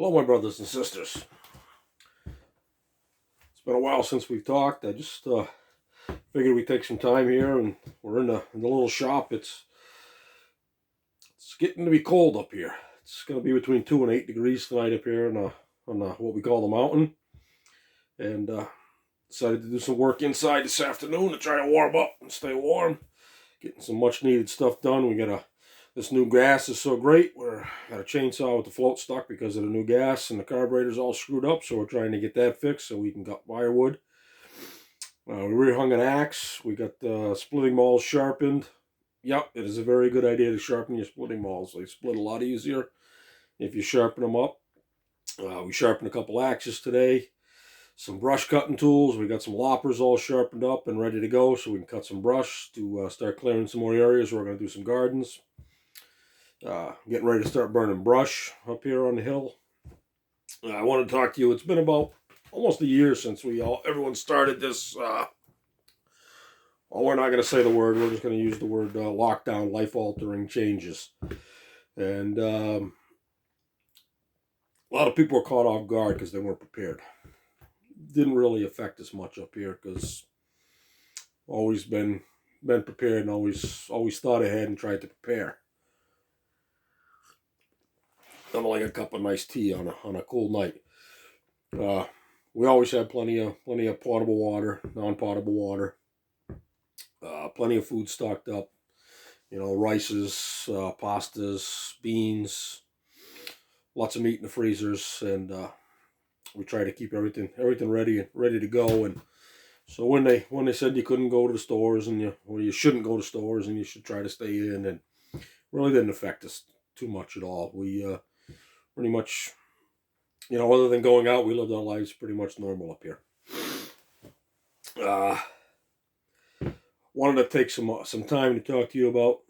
Hello, my brothers and sisters. It's been a while since we've talked. I just figured we'd take some time here, and we're in the little shop. It's getting to be cold up here. It's going to be between 2 and 8 degrees tonight up here on what we call the mountain, and decided to do some work inside this afternoon to try to warm up and stay warm. Getting some much needed stuff done. This new gas is so great. We're got a chainsaw with the float stuck because of the new gas, and the carburetor's all screwed up, so we're trying to get that fixed so we can cut firewood. We rehung an axe. We got the splitting mauls sharpened. Yep, it is a very good idea to sharpen your splitting mauls. They split a lot easier if you sharpen them up. We sharpened a couple axes today. Some brush cutting tools. We got some loppers all sharpened up and ready to go so we can cut some brush to start clearing some more areas. We're going to do some gardens. Getting ready to start burning brush up here on the hill. I want to talk to you. It's been about almost a year since everyone started this. Well, we're not going to say the word. We're just going to use the word lockdown, life-altering changes. And a lot of people were caught off guard because they weren't prepared. Didn't really affect us much up here because always been prepared and always thought ahead and tried to prepare. Nothing like a cup of nice tea on a cool night. We always had plenty of potable water, non-potable water. Plenty of food stocked up. Rices, pastas, beans, lots of meat in the freezers, and we try to keep everything ready to go. And so when they said you couldn't go to the stores and you shouldn't go to stores and you should try to stay in, and really didn't affect us too much at all. We pretty much, other than going out, we lived our lives pretty much normal up here. Wanted to take some time to talk to you about.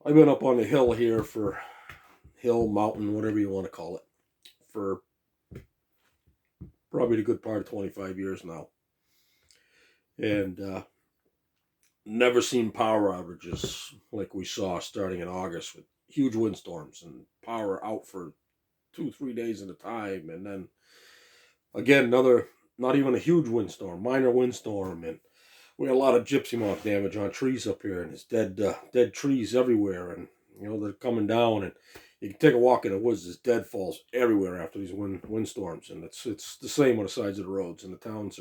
I've been up on the hill here mountain, whatever you want to call it, for probably the good part of 25 years now, and never seen power outages like we saw starting in August with huge windstorms and power out for 2-3 days at a time, and then again another not even a huge windstorm, minor windstorm, and we had a lot of gypsy moth damage on trees up here, and there's dead trees everywhere, and they're coming down, and you can take a walk in the woods. There's deadfalls everywhere after these windstorms, and it's the same on the sides of the roads, and the towns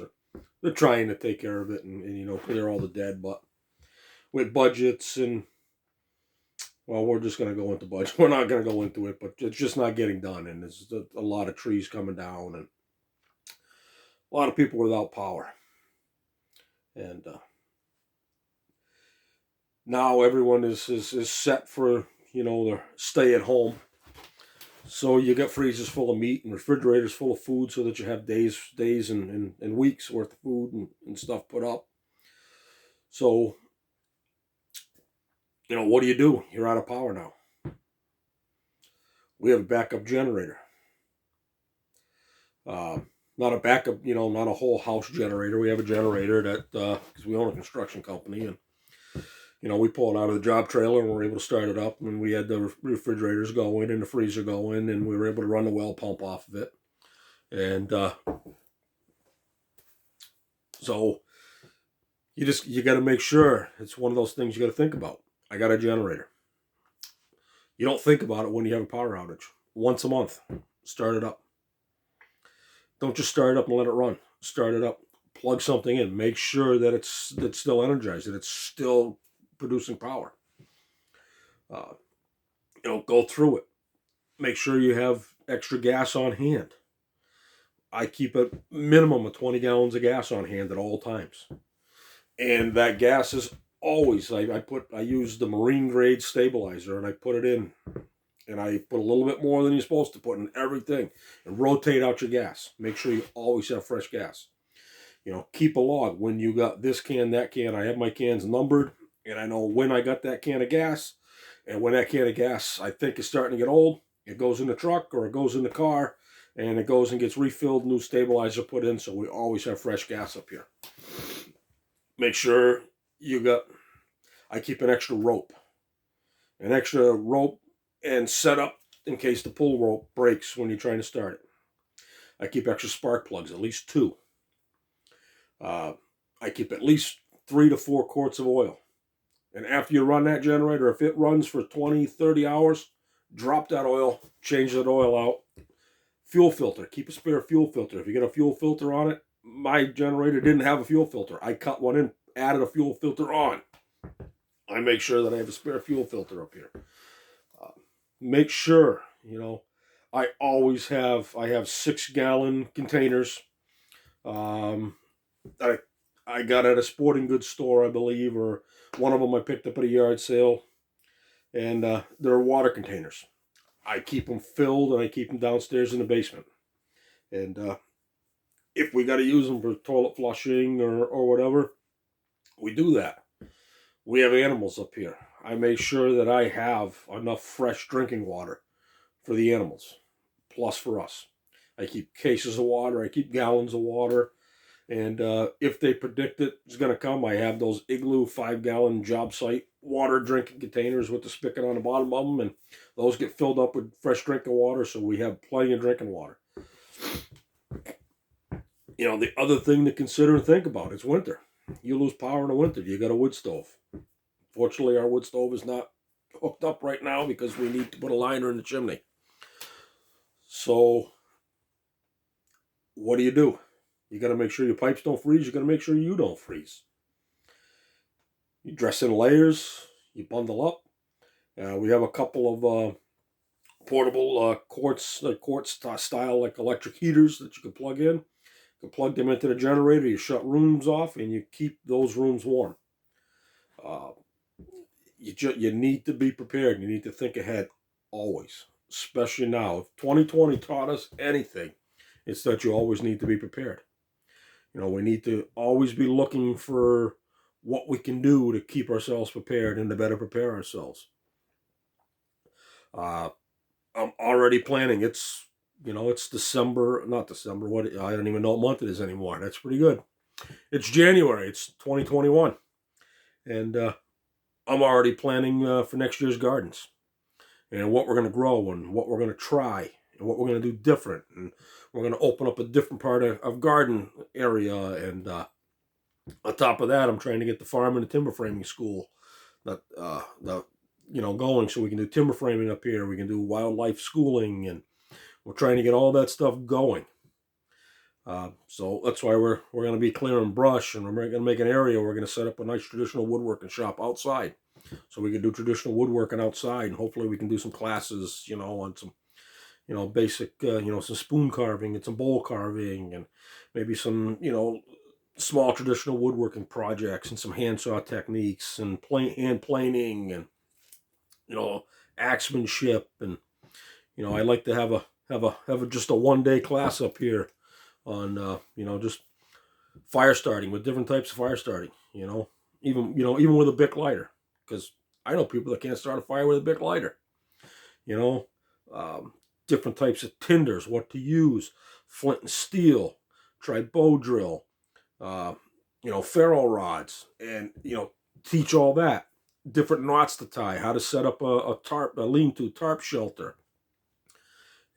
they're trying to take care of it and clear all the dead, but with budgets and, well, we're just going to go into budget. We're not going to go into it, but it's just not getting done, and there's a lot of trees coming down, and a lot of people without power. And now everyone is set for, their stay at home. So you got freezers full of meat and refrigerators full of food so that you have days and weeks worth of food and stuff put up. So, what do? You're out of power now. We have a backup generator. Not a backup, not a whole house generator. We have a generator that, because we own a construction company, and, we pull it out of the job trailer and we're able to start it up, and we had the refrigerators going and the freezer going, and we were able to run the well pump off of it. And so you got to make sure. It's one of those things you got to think about. I got a generator. You don't think about it when you have a power outage. Once a month, start it up. Don't just start it up and let it run. Start it up. Plug something in. Make sure that it's still energized, that it's still producing power. Go through it. Make sure you have extra gas on hand. I keep a minimum of 20 gallons of gas on hand at all times. And that gas is always, I use the marine grade stabilizer, and I put it in. And I put a little bit more than you're supposed to put in everything, and rotate out your gas. Make sure you always have fresh gas. Keep a log when you got this can, that can. I have my cans numbered, and I know when I got that can of gas, and when that can of gas I think is starting to get old, it goes in the truck or it goes in the car, and it goes and gets refilled, new stabilizer put in, so we always have fresh gas up here. Make sure I keep an extra rope and set up in case the pull rope breaks when you're trying to start it. I keep extra spark plugs, at least 2. I keep at least 3 to 4 quarts of oil. And after you run that generator, if it runs for 20, 30 hours, drop that oil, change that oil out. Fuel filter, keep a spare fuel filter. If you get a fuel filter on it, my generator didn't have a fuel filter. I cut one in, added a fuel filter on. I make sure that I have a spare fuel filter up here. Make sure, I always have, I have 6-gallon containers. I got at a sporting goods store, I believe, or one of them I picked up at a yard sale. And they're water containers. I keep them filled, and I keep them downstairs in the basement. And if we got to use them for toilet flushing or whatever, we do that. We have animals up here. I make sure that I have enough fresh drinking water for the animals, plus for us. I keep cases of water. I keep gallons of water. And if they predict it's going to come, I have those Igloo 5-gallon job site water drinking containers with the spigot on the bottom of them. And those get filled up with fresh drinking water, so we have plenty of drinking water. The other thing to consider and think about is winter. You lose power in the winter. You got a wood stove. Fortunately, our wood stove is not hooked up right now because we need to put a liner in the chimney. So, what do? You got to make sure your pipes don't freeze. You got to make sure you don't freeze. You dress in layers. You bundle up. We have a couple of portable quartz style like electric heaters that you can plug in. You can plug them into the generator. You shut rooms off and you keep those rooms warm. You need to be prepared. You need to think ahead always, especially now. If 2020 taught us anything, it's that you always need to be prepared. We need to always be looking for what we can do to keep ourselves prepared and to better prepare ourselves. I'm already planning. It's December, not December. I don't even know what month it is anymore. That's pretty good. It's January. It's 2021. And I'm already planning for next year's gardens and what we're going to grow and what we're going to try and what we're going to do different. And we're going to open up a different part of garden area. And on top of that, I'm trying to get the farm and the timber framing school going so we can do timber framing up here. We can do wildlife schooling, and we're trying to get all that stuff going. So that's why we're going to be clearing brush, and we're going to make an area where we're going to set up a nice traditional woodworking shop outside, so we can do traditional woodworking outside, and hopefully we can do some classes, on some, basic, some spoon carving and some bowl carving, and maybe some, small traditional woodworking projects and some handsaw techniques and hand planing and, axemanship, and I like to have just a 1-day class up here on just fire starting, with different types of fire starting, even with a Bic lighter, because I know people that can't start a fire with a Bic lighter. Different types of tinders, what to use, flint and steel, try bow drill, ferro rods, and teach all that. Different knots to tie, how to set up a lean-to tarp shelter.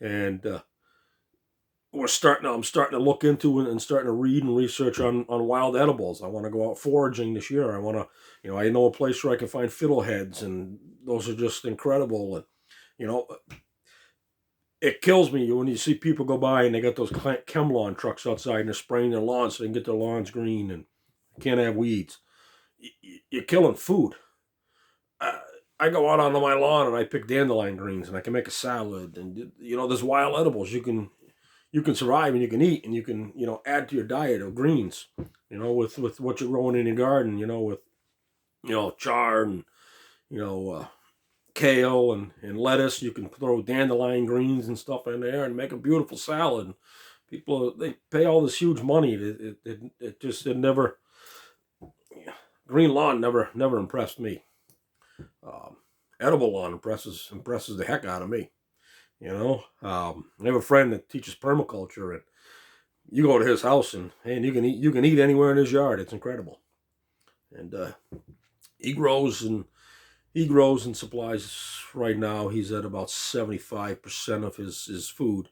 And I'm starting to look into and starting to read and research on wild edibles. I want to go out foraging this year. I want to, I know a place where I can find fiddleheads, and those are just incredible. And, it kills me when you see people go by and they got those ChemLawn trucks outside and they're spraying their lawns so they can get their lawns green and can't have weeds. You're killing food. I go out onto my lawn and I pick dandelion greens and I can make a salad. And, there's wild edibles you can survive and you can eat, and you can, add to your diet of greens, with what you're growing in your garden, with, chard and, kale and lettuce. You can throw dandelion greens and stuff in there and make a beautiful salad. People, they pay all this huge money. It never, green lawn never impressed me. Edible lawn impresses the heck out of me. I have a friend that teaches permaculture, and you go to his house and you can eat anywhere in his yard. It's incredible. And he grows, and He grows and supplies right now. He's at about 75% of his food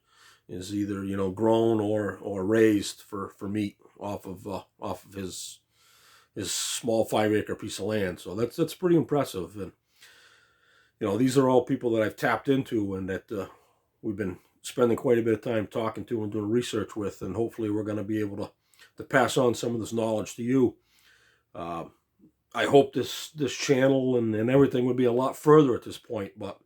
is either grown or raised for meat off of his small 5 acre piece of land. So that's pretty impressive. And these are all people that I've tapped into and that we've been spending quite a bit of time talking to and doing research with, and hopefully we're going to be able to pass on some of this knowledge to you. I hope this channel and everything would be a lot further at this point, but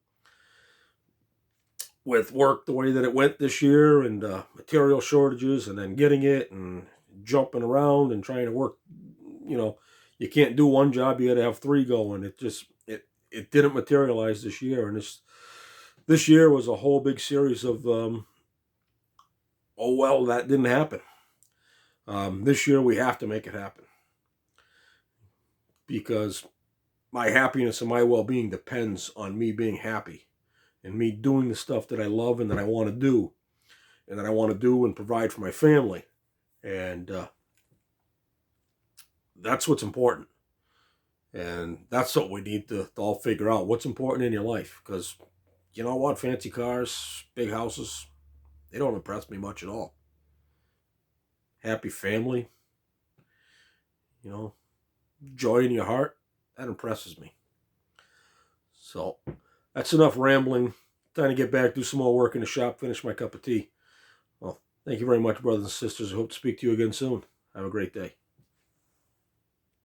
with work the way that it went this year and material shortages and then getting it and jumping around and trying to work, you can't do one job, you got to have three going. It didn't materialize this year, and this year was a whole big series of oh well, that didn't happen. This year we have to make it happen, because my happiness and my well-being depends on me being happy and me doing the stuff that I love and that I want to do and provide for my family. And that's what's important. And that's what we need to all figure out. What's important in your life. Because you know what? Fancy cars, big houses, they don't impress me much at all. Happy family, joy in your heart, that impresses me. So that's enough rambling. Time to get back, do some more work in the shop, finish my cup of tea. Well, thank you very much, brothers and sisters. I hope to speak to you again soon. Have a great day.